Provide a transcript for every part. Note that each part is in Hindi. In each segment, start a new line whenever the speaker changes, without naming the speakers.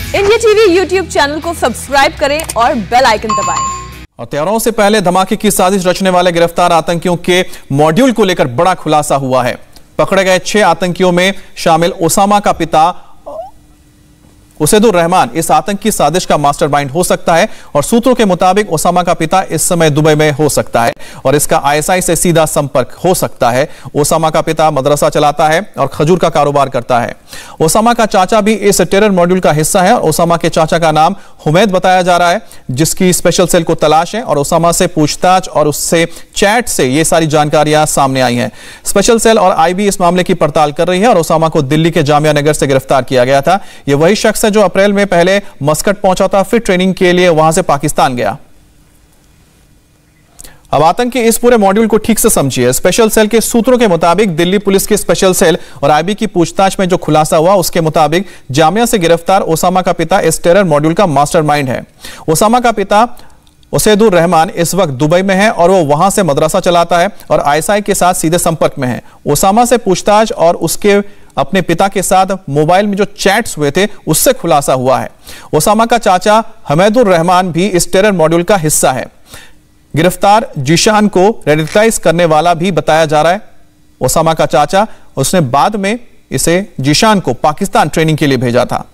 इंडिया टीवी यूट्यूब चैनल को सब्सक्राइब करें और बेल आइकन दबाएं।
और त्योहारों से पहले धमाके की साजिश रचने वाले गिरफ्तार आतंकियों के मॉड्यूल को लेकर बड़ा खुलासा हुआ है। पकड़े गए 6 आतंकियों में शामिल ओसामा का पिता उसैदुर रहमान इस आतंकी साजिश का मास्टरमाइंड हो सकता है और सूत्रों के मुताबिक ओसामा का पिता इस समय दुबई में हो सकता है और इसका आईएसआई से सीधा संपर्क हो सकता है। ओसामा का पिता मदरसा चलाता है और खजूर का कारोबार करता है। ओसामा का चाचा भी इस टेरर मॉड्यूल का हिस्सा है और ओसामा के चाचा का नाम हुमैद बताया जा रहा है, जिसकी स्पेशल सेल को तलाश है और ओसामा से पूछताछ और उससे चैट से ये सारी जानकारियां सामने आई हैं। स्पेशल सेल और आईबी इस मामले की पड़ताल कर रही है और ओसामा को दिल्ली के जामिया नगर से गिरफ्तार किया गया था। यह वही शख्स जो अप्रैल में पहले मस्कट पहुंचा था, फिर ट्रेनिंग के लिए वहां से पाकिस्तान गया। अब आतंक के इस पूरे मॉड्यूल को ठीक से समझिए। स्पेशल सेल के सूत्रों के मुताबिक दिल्ली पुलिस की स्पेशल सेल और आईबी की पूछताछ में जो खुलासा हुआ उसके मुताबिक जामिया से गिरफ्तार ओसामा का पिता इस टेरर मॉड्यूल का मास्टरमाइंड है। ओसामा का पिता उसैदुर रहमान इस वक्त दुबई में है और वो वहां से मदरसा चलाता है और आईएसआई के साथ सीधे संपर्क में है। ओसामा से पूछताछ और उसके अपने पिता के साथ मोबाइल में जो चैट्स हुए थे उससे खुलासा हुआ है। ओसामा का चाचा हुमैदुर रहमान भी इस टेरर मॉड्यूल का हिस्सा है। गिरफ्तार जीशान को रेडिकलाइज करने वाला भी बताया जा रहा है। ओसामा का चाचा, उसने बाद में इसे जीशान को पाकिस्तान ट्रेनिंग के लिए भेजा था।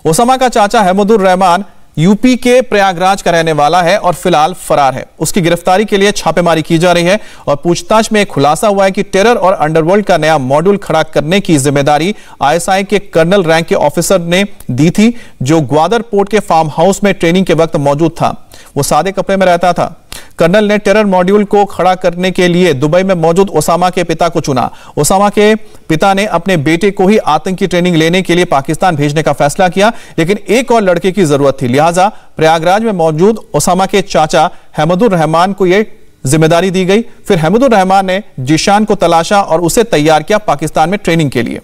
ओसामा का चाचा हुमैदुर रहमान यूपी के प्रयागराज का रहने वाला है और फिलहाल फरार है। उसकी गिरफ्तारी के लिए छापेमारी की जा रही है और पूछताछ में खुलासा हुआ है कि टेरर और अंडरवर्ल्ड का नया मॉड्यूल खड़ा करने की जिम्मेदारी आईएसआई के कर्नल रैंक के ऑफिसर ने दी थी, जो ग्वादर पोर्ट के फार्म हाउस में ट्रेनिंग के वक्त मौजूद था। वो सादे कपड़े में रहता था। कर्नल ने टेरर मॉड्यूल को खड़ा करने के लिए दुबई में मौजूद ओसामा के पिता को चुना। ओसामा के पिता ने अपने बेटे को ही आतंकी ट्रेनिंग लेने के लिए पाकिस्तान भेजने का फैसला किया, लेकिन एक और लड़के की जरूरत थी। लिहाजा प्रयागराज में मौजूद ओसामा के चाचा हुमैदुर रहमान को यह जिम्मेदारी दी गई। फिर हुमैदुर रहमान ने जीशान को तलाशा और उसे तैयार किया पाकिस्तान में ट्रेनिंग के लिए।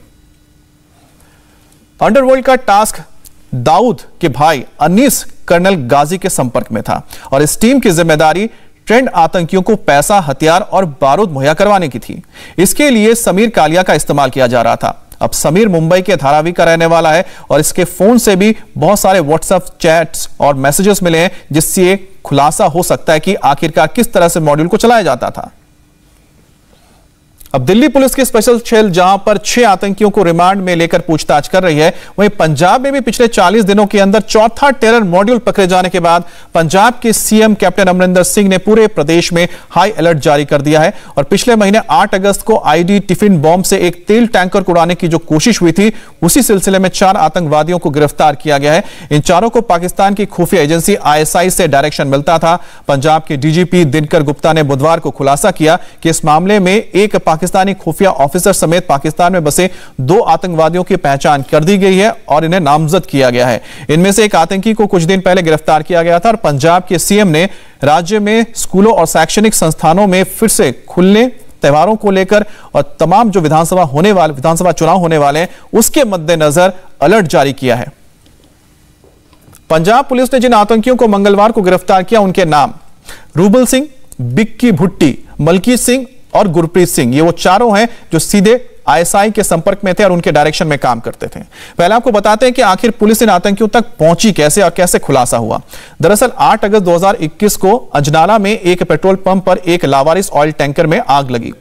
अंडरवर्ल्ड का टास्क दाऊद के भाई अनीस कर्नल गाजी के संपर्क में था और इस टीम की जिम्मेदारी ट्रेंड आतंकियों को पैसा, हथियार और बारूद मुहैया करवाने की थी। इसके लिए समीर कालिया का इस्तेमाल किया जा रहा था। अब समीर मुंबई के धारावी का रहने वाला है और इसके फोन से भी बहुत सारे व्हाट्सएप चैट्स और मैसेजेस मिले हैं, जिससे खुलासा हो सकता है कि आखिरकार किस तरह से मॉड्यूल को चलाया जाता था। अब दिल्ली पुलिस की स्पेशल सेल जहां पर 6 आतंकियों को रिमांड में लेकर पूछताछ कर रही है, वहीं पंजाब में भी पिछले 40 दिनों के अंदर चौथा टेरर मॉड्यूल पकड़े जाने के बाद पंजाब के सीएम कैप्टन अमरिंदर सिंह ने पूरे प्रदेश में हाई अलर्ट जारी कर दिया है और पिछले महीने 8 अगस्त को आईडी टिफिन बॉम्ब से एक तेल टैंकर को उड़ाने की जो कोशिश हुई थी, उसी सिलसिले में 4 आतंकवादियों को गिरफ्तार किया गया है। इन चारों को पाकिस्तान की खुफिया एजेंसी आईएसआई से डायरेक्शन मिलता था। पंजाब के डीजीपी दिनकर गुप्ता ने बुधवार को खुलासा किया कि इस मामले में एक पाकिस्तानी खुफिया ऑफिसर समेत पाकिस्तान में बसे 2 आतंकवादियों की पहचान कर दी गई है और इन्हें नामजद किया गया है। इनमें से एक आतंकी को कुछ दिन पहले गिरफ्तार किया गया था और पंजाब के सीएम ने राज्य में स्कूलों और शैक्षणिक संस्थानों में फिर से खुलने, त्योहारों को लेकर और तमाम जो विधानसभा चुनाव होने वाले हैं उसके मद्देनजर अलर्ट जारी किया है। पंजाब पुलिस ने जिन आतंकियों को मंगलवार को गिरफ्तार किया उनके नाम रूबल सिंह, बिक्की भुट्टी, मलकीत सिंह और गुरप्रीत सिंह, ये वो चारों हैं जो सीधे आईएसआई के संपर्क में थे और उनके डायरेक्शन में काम करते थे। पहले आपको बताते हैं कि आखिर पुलिस इन आतंकियों तक पहुंची कैसे और कैसे खुलासा हुआ। दरअसल 8 अगस्त 2021 को अजनाला में एक पेट्रोल पंप पर एक लावारिस ऑयल टैंकर में आग लगी।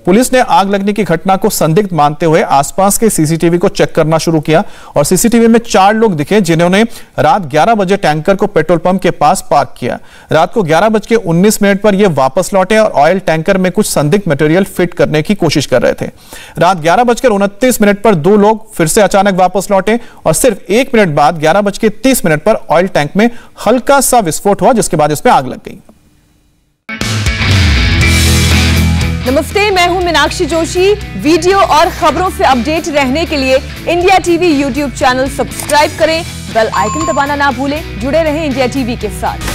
पुलिस ने आग लगने की घटना को संदिग्ध मानते हुए आसपास के सीसीटीवी को चेक करना शुरू किया और सीसीटीवी में 4 लोग दिखे जिन्होंने रात 11 बजे टैंकर को पेट्रोल पंप के पास पार्क किया। रात को 11:19 पर यह वापस लौटे और ऑयल टैंकर में कुछ संदिग्ध मटेरियल फिट करने की कोशिश कर रहे थे। रात 11:29 पर 2 लोग फिर से अचानक वापस लौटे और सिर्फ 1 मिनट बाद 11:30 पर ऑयल टैंक में हल्का सा विस्फोट हुआ, जिसके बाद इसमें आग लग गई।
नमस्ते, मैं हूं मीनाक्षी जोशी। वीडियो और खबरों से अपडेट रहने के लिए India TV YouTube channel subscribe करें, बेल आइकन दबाना ना भूलें। जुड़े रहें इंडिया टीवी के साथ।